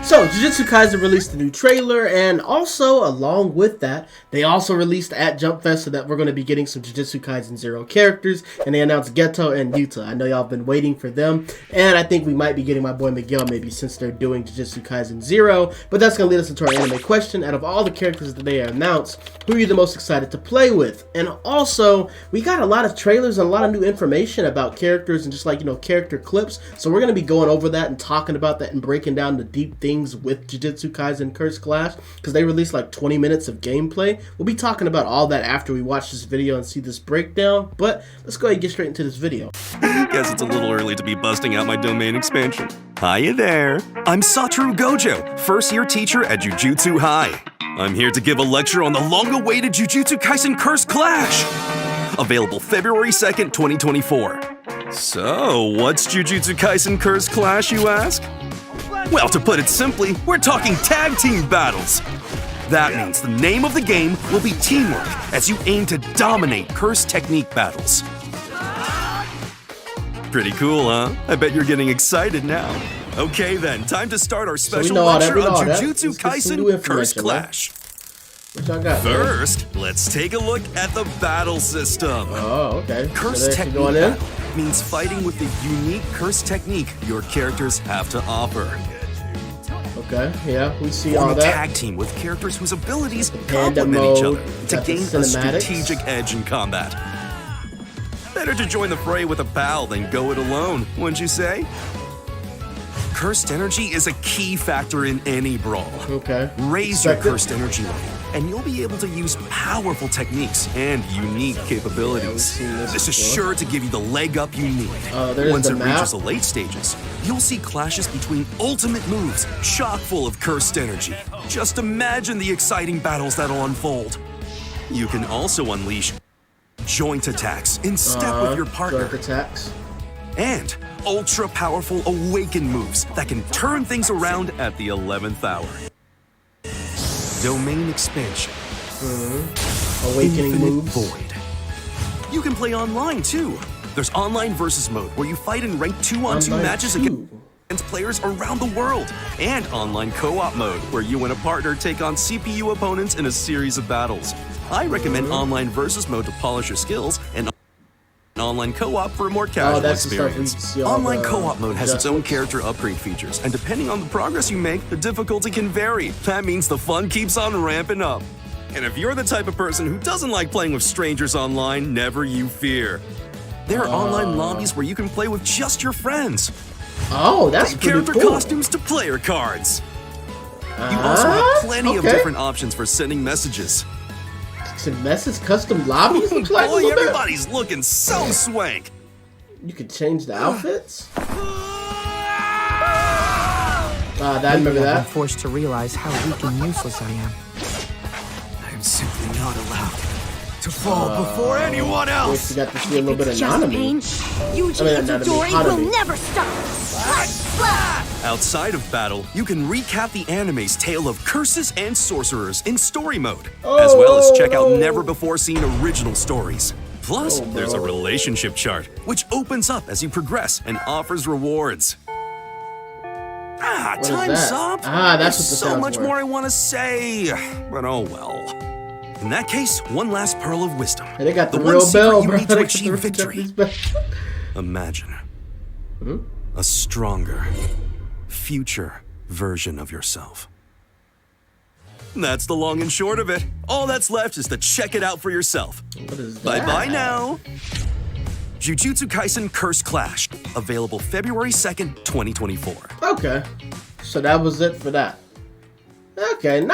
So, Jujutsu Kaisen released a new trailer, and also, along with that, they also released at Jump Fest so that we're going to be getting some Jujutsu Kaisen 0 characters, and they announced Geto and Yuta. I know y'all have been waiting for them, and I think we might be getting my boy Miguel maybe since they're doing Jujutsu Kaisen 0, but that's going to lead us into our anime question. Out of all the characters that they announced, who are you the most excited to play with? And also, we got a lot of trailers and a lot of new information about characters and just like, character clips, so we're going to be going over that and talking about that and breaking down the deep things with Jujutsu Kaisen Cursed Clash, because they released like 20 minutes of gameplay. We'll be talking about all that after we watch this video and see this breakdown, but let's go ahead and get straight into this video. Guess it's a little early to be busting out my domain expansion. Hiya there. I'm Satoru Gojo, first-year teacher at Jujutsu High. I'm here to give a lecture on the long-awaited Jujutsu Kaisen Cursed Clash. Available February 2nd, 2024. So, what's Jujutsu Kaisen Cursed Clash, you ask? Well, to put it simply, we're talking tag team battles. That means the name of the game will be teamwork as you aim to dominate cursed technique battles. Pretty cool, huh? I bet you're getting excited now. Okay then, time to start our special lecture on Jujutsu Kaisen Cursed Clash. First, let's take a look at the battle system. Oh, okay. Cursed technique battle means fighting with the unique cursed technique your characters have to offer. Okay, yeah, we see Form all a that. tag team with characters whose abilities complement each other to gain a strategic edge in combat. Better to join the fray with a pal than go it alone, wouldn't you say? Cursed energy is a key factor in any brawl. Okay. Raise your cursed energy level, and you'll be able to use powerful techniques and unique capabilities. This is sure to give you the leg up you need. Once it reaches the late stages, you'll see clashes between ultimate moves, chock full of cursed energy. Just imagine the exciting battles that'll unfold. You can also unleash joint attacks in step with your partner. And ultra-powerful awaken moves that can turn things around at the 11th hour. Domain expansion. Awakening Infinite moves. Void. You can play online too. There's online versus mode where you fight in ranked 2-on-2 matches against players around the world. And online co-op mode where you and a partner take on CPU opponents in a series of battles. I recommend online versus mode to polish your skills and online co-op for a more casual experience. Online co-op mode has its own character upgrade features, and depending on the progress you make, the difficulty can vary. That means the fun keeps on ramping up. And if you're the type of person who doesn't like playing with strangers online, never you fear. There are online lobbies where you can play with just your friends. Oh, that's pretty character cool. costumes to player cards. You also have plenty of different options for sending messages. Custom lobbies look like Boy, everybody's looking so swank. You could change the outfits. I remember that. I'm forced to realize how weak and useless I am. I'm simply not allowed to fall before anyone else. You got to see a little bit of anatomy. Will never stop. Outside of battle, you can recap the anime's tale of curses and sorcerers in story mode, as well as check out never-before-seen original stories. Plus, there's a relationship chart, which opens up as you progress and offers rewards. Time's up! That's There's so much more I want to say, but oh well. In that case, one last pearl of wisdom. Hey, they got the one real secret bell, you bro. need to achieve victory. Imagine a stronger, future version of yourself. That's the long and short of it. All that's left is to check it out for yourself. Bye-bye now. Jujutsu Kaisen Cursed Clash. Available February 2nd, 2024. Okay. So that was it for that. Okay,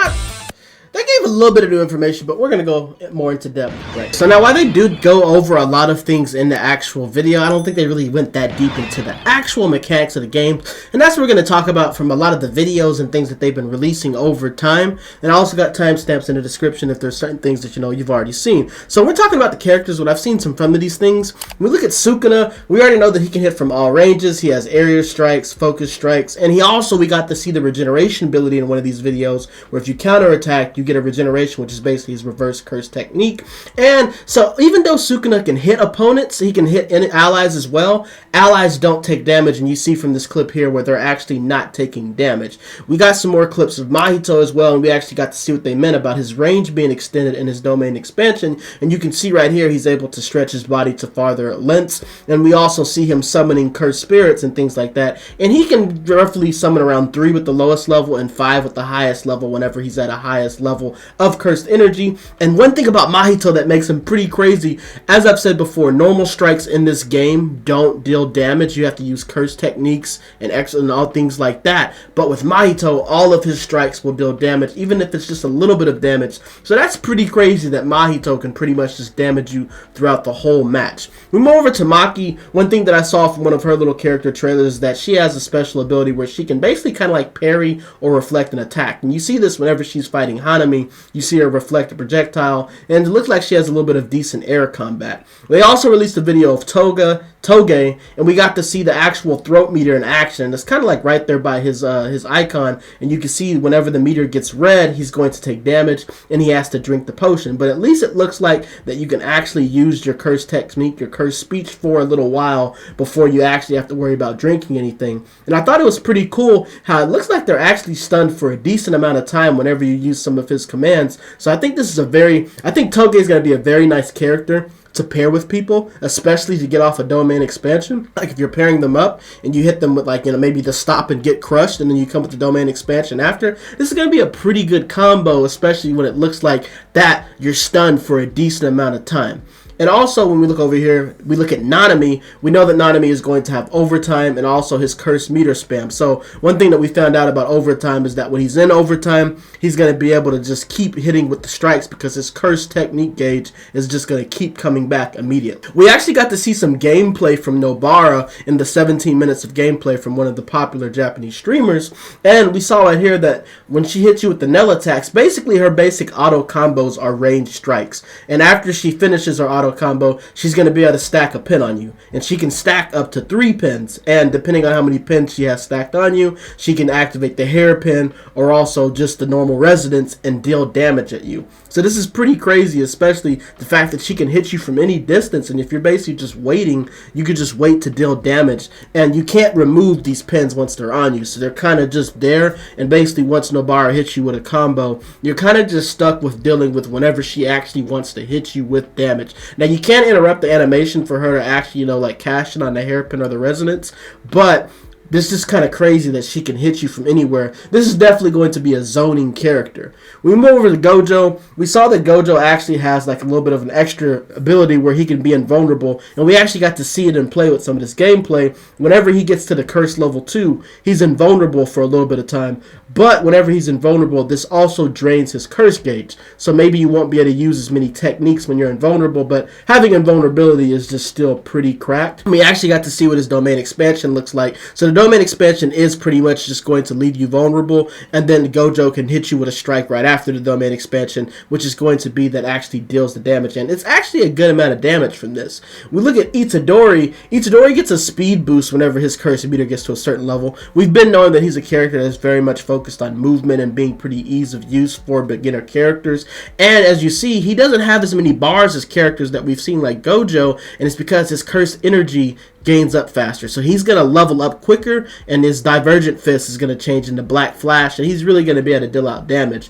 they gave a little bit of new information, but we're going to go more into depth. Right. So now, while they do go over a lot of things in the actual video, I don't think they really went that deep into the actual mechanics of the game. And that's what we're going to talk about from a lot of the videos and things that they've been releasing over time. And I also got timestamps in the description if there's certain things that you've already seen. So we're talking about the characters. What I've seen some of these things. When we look at Sukuna, we already know that he can hit from all ranges. He has area strikes, focus strikes, and we got to see the regeneration ability in one of these videos, where if you counterattack, you get a regeneration, which is basically his reverse curse technique. And so even though Sukuna can hit opponents, he can hit allies as well. Allies don't take damage, and you see from this clip here where they're actually not taking damage. We got some more clips of Mahito as well, and we actually got to see what they meant about his range being extended in his domain expansion. And you can see right here he's able to stretch his body to farther lengths, and we also see him summoning cursed spirits and things like that. And he can roughly summon around 3 with the lowest level and 5 with the highest level whenever he's at a highest level of cursed energy. And one thing about Mahito that makes him pretty crazy, as I've said before, normal strikes in this game don't deal damage. You have to use curse techniques and all things like that. But with Mahito, all of his strikes will deal damage, even if it's just a little bit of damage. So that's pretty crazy that Mahito can pretty much just damage you throughout the whole match. We move over to Maki. One thing that I saw from one of her little character trailers is that she has a special ability where she can basically kind of like parry or reflect an attack. And you see this whenever she's fighting Hanami. You see her reflect a projectile, and it looks like she has a little bit of decent air combat. They also released a video of Toge, and we got to see the actual throat meter in action. It's kind of like right there by his icon, and you can see whenever the meter gets red, he's going to take damage, and he has to drink the potion. But at least it looks like that you can actually use your curse technique, your curse speech for a little while before you actually have to worry about drinking anything. And I thought it was pretty cool how it looks like they're actually stunned for a decent amount of time whenever you use some of his commands. So I think this is I think Toge is going to be a very nice character to pair with people, especially to get off a domain expansion. Like if you're pairing them up and you hit them with like, maybe the stop and get crushed, and then you come with the domain expansion after, this is going to be a pretty good combo, especially when it looks like that you're stunned for a decent amount of time. And also, when we look over here, we look at Nanami. We know that Nanami is going to have overtime and also his cursed meter spam. So one thing that we found out about overtime is that when he's in overtime, he's going to be able to just keep hitting with the strikes because his cursed technique gauge is just going to keep coming back immediately. We actually got to see some gameplay from Nobara in the 17 minutes of gameplay from one of the popular Japanese streamers. And we saw right here that when she hits you with the Nell attacks, basically her basic auto combos are ranged strikes. And after she finishes her auto combo, she's going to be able to stack a pin on you, and she can stack up to 3 pins, and depending on how many pins she has stacked on you, she can activate the hairpin or also just the normal residence and deal damage at you. So this is pretty crazy, especially the fact that she can hit you from any distance, and if you're basically just waiting, you could just wait to deal damage, and you can't remove these pins once they're on you, so they're kind of just there. And basically once Nobara hits you with a combo, you're kind of just stuck with dealing with whenever she actually wants to hit you with damage. Now, you can't interrupt the animation for her to actually, like cash in on the hairpin or the resonance, but this is kind of crazy that she can hit you from anywhere. This is definitely going to be a zoning character. We move over to Gojo. We saw that Gojo actually has like a little bit of an extra ability where he can be invulnerable, and we actually got to see it in play with some of this gameplay. Whenever he gets to the curse level 2, he's invulnerable for a little bit of time, but whenever he's invulnerable, this also drains his curse gauge. So maybe you won't be able to use as many techniques when you're invulnerable, but having invulnerability is just still pretty cracked. We actually got to see what his domain expansion looks like. So the domain expansion is pretty much just going to leave you vulnerable, and then Gojo can hit you with a strike right after the domain expansion, which is going to be that actually deals the damage, and it's actually a good amount of damage from this. We look at Itadori. Itadori gets a speed boost whenever his curse meter gets to a certain level. We've been knowing that he's a character that's very much focused on movement and being pretty ease of use for beginner characters, and as you see, he doesn't have as many bars as characters that we've seen like Gojo, and it's because his curse energy gains up faster. So he's going to level up quicker, and his Divergent Fist is going to change into Black Flash, and he's really going to be able to deal out damage.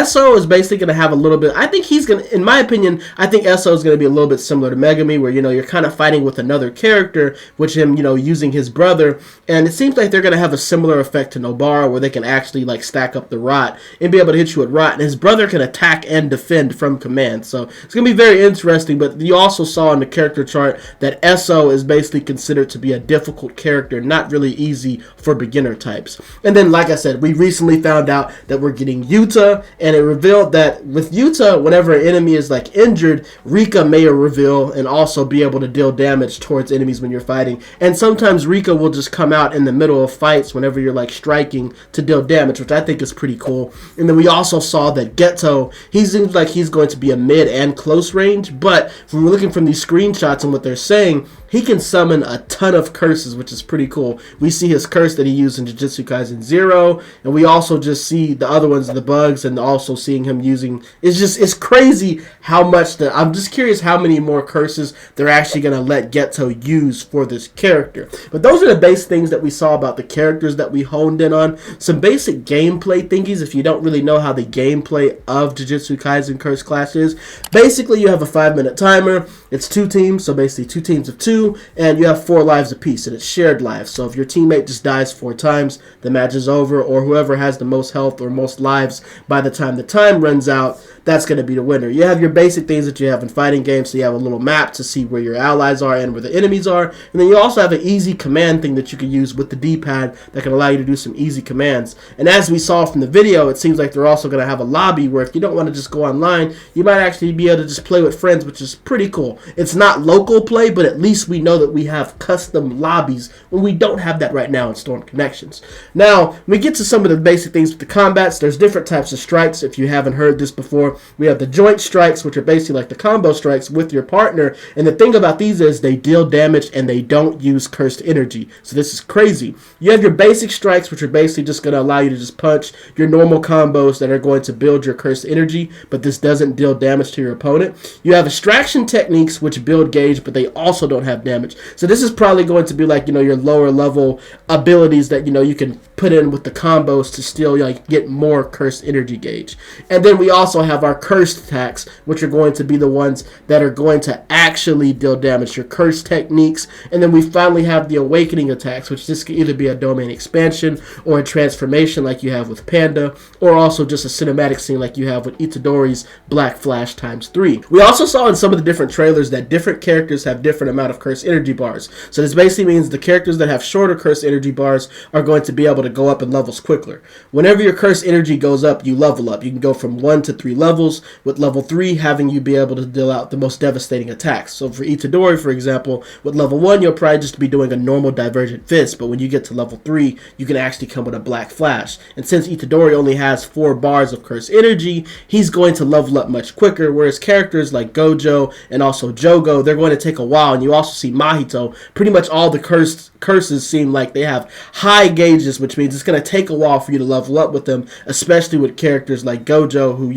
SO is basically going to have a little bit, I think he's going to, in my opinion, I think SO is going to be a little bit similar to Megami, where, you're kind of fighting with another character, which him, using his brother, and it seems like they're going to have a similar effect to Nobara, where they can actually, like, stack up the rot and be able to hit you with rot, and his brother can attack and defend from command. So it's going to be very interesting, but you also saw in the character chart that SO is basically considered to be a difficult character, not really easy for beginner types. And then, like I said, we recently found out that we're getting Yuta, and it revealed that with Yuta, whenever an enemy is like injured, Rika may reveal and also be able to deal damage towards enemies when you're fighting. And sometimes Rika will just come out in the middle of fights whenever you're like striking to deal damage, which I think is pretty cool. And then we also saw that Geto, he seems like he's going to be a mid and close range, but when we're looking from these screenshots and what they're saying, he can summon a ton of curses, which is pretty cool. We see his curse that he used in Jujutsu Kaisen 0, and we also just see the other ones, the bugs, and also seeing him using, it's crazy how much I'm just curious how many more curses they're actually going to let Geto use for this character. But those are the base things that we saw about the characters that we honed in on. Some basic gameplay thingies if you don't really know how the gameplay of Jujutsu Kaisen Cursed Clash is. Basically, you have a 5-minute timer. It's 2 teams, so basically 2 teams of 2, and you have 4 lives apiece, and it's shared lives. So if your teammate just dies 4 times, the match is over, or whoever has the most health or most lives by the time the time runs out, that's going to be the winner. You have your basic things that you have in fighting games, so you have a little map to see where your allies are and where the enemies are, and then you also have an easy command thing that you can use with the D-pad that can allow you to do some easy commands. And as we saw from the video, it seems like they're also going to have a lobby where if you don't want to just go online, you might actually be able to just play with friends, which is pretty cool. It's not local play, but at least we know that we have custom lobbies when we don't have that right now in Storm Connections. Now, when we get to some of the basic things with the combats, there's different types of strikes. If you haven't heard this before, we have the joint strikes, which are basically like the combo strikes with your partner. And the thing about these is they deal damage and they don't use cursed energy. So this is crazy. You have your basic strikes, which are basically just going to allow you to just punch your normal combos that are going to build your cursed energy, but this doesn't deal damage to your opponent. You have extraction techniques, which build gauge, but they also don't have damage. So this is probably going to be like, your lower level abilities that, you can put in with the combos to still get more cursed energy gauge. And then we also have our cursed attacks, which are going to be the ones that are going to actually deal damage, your cursed techniques. And then we finally have the awakening attacks, which this could either be a domain expansion or a transformation like you have with Panda, or also just a cinematic scene like you have with Itadori's Black Flash ×3. We also saw in some of the different trailers that different characters have different amount of cursed energy bars. So this basically means the characters that have shorter cursed energy bars are going to be able to go up in levels quicker. Whenever your cursed energy goes up, you level up. You can go from 1 to 3 levels, with level 3 having you be able to deal out the most devastating attacks. So for Itadori, for example, with level 1, you'll probably just be doing a normal divergent fist, but when you get to level 3, you can actually come with a Black Flash. And since Itadori only has 4 bars of cursed energy, he's going to level up much quicker, whereas characters like Gojo and also Jogo, they're going to take a while. And you also see Mahito, pretty much all the curses seem like they have high gauges, which means it's going to take a while for you to level up with them, especially with characters like Gojo, who,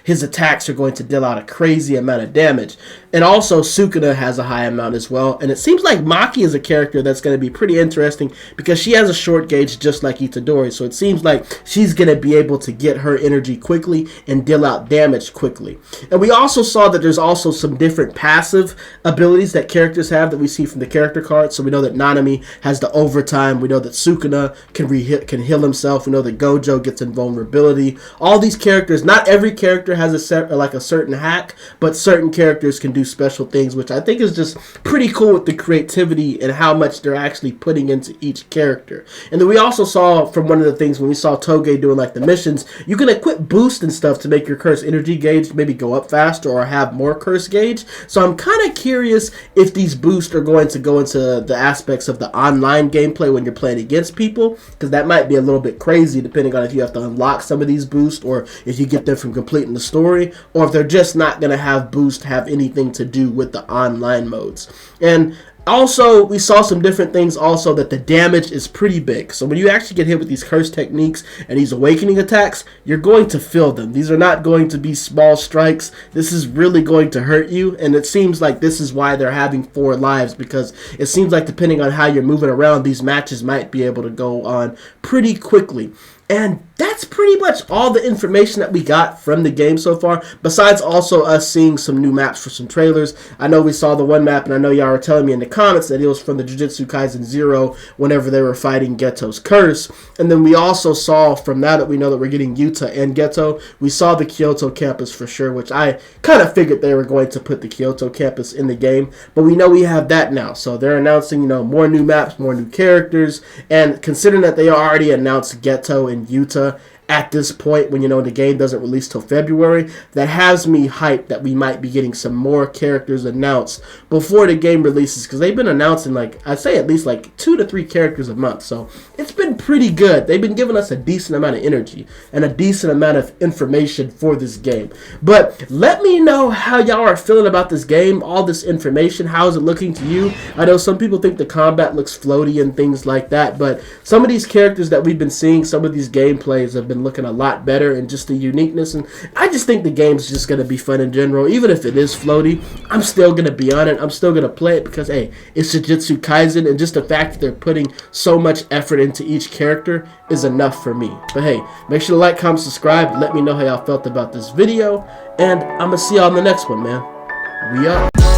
his attacks are going to deal out a crazy amount of damage. And also Sukuna has a high amount as well. And it seems like Maki is a character that's going to be pretty interesting because she has a short gauge just like Itadori. So it seems like she's going to be able to get her energy quickly and deal out damage quickly. And we also saw that there's also some different passive abilities that characters have that we see from the character cards. So we know that Nanami has the overtime. We know that Sukuna can heal himself. We know that Gojo gets invulnerability. All these characters, not every character has a certain hack, but certain characters can do special things, which I think is just pretty cool with the creativity and how much they're actually putting into each character. And then we also saw from one of the things when we saw Toge doing the missions, you can equip boost and stuff to make your curse energy gauge maybe go up faster or have more curse gauge. So I'm kind of curious if these boosts are going to go into the aspects of the online gameplay when you're playing against people, because that might be a little bit crazy depending on if you have to unlock some of these boosts or if you get them from completing the story, or if they're just not going to have boost have anything to do with the online modes. And also, we saw some different things also that the damage is pretty big. So when you actually get hit with these curse techniques and these awakening attacks, you're going to feel them. These are not going to be small strikes. This is really going to hurt you. And it seems like this is why they're having 4 lives, because it seems like depending on how you're moving around, these matches might be able to go on pretty quickly. And that's pretty much all the information that we got from the game so far, besides also us seeing some new maps for some trailers. I know we saw the one map, and I know y'all were telling me in the comments that it was from the Jujutsu Kaisen 0 whenever they were fighting Geto's curse. And then we also saw, from now that we know that we're getting Yuta and Geto, we saw the Kyoto campus for sure, which I kind of figured they were going to put the Kyoto campus in the game. But we know we have that now. So they're announcing, more new maps, more new characters. And considering that they already announced Geto and Yuta at this point when, you know, the game doesn't release till February, that has me hyped that we might be getting some more characters announced before the game releases, because they've been announcing, like, I'd say at least like 2 to 3 characters a month, so it's been pretty good. They've been giving us a decent amount of energy and a decent amount of information for this game. But let me know how y'all are feeling about this game, all this information. How is it looking to you? I know some people think the combat looks floaty and things like that, but some of these characters that we've been seeing, some of these gameplays have been looking a lot better, and just the uniqueness, and I just think the game's just going to be fun in general. Even if it is floaty, I'm still going to be on it. I'm still going to play it because, hey, it's Jujutsu Kaisen, and just the fact that they're putting so much effort into each character is enough for me. But hey, make sure to like, comment, subscribe, let me know how y'all felt about this video, and I'm going to see y'all in the next one, man. We up.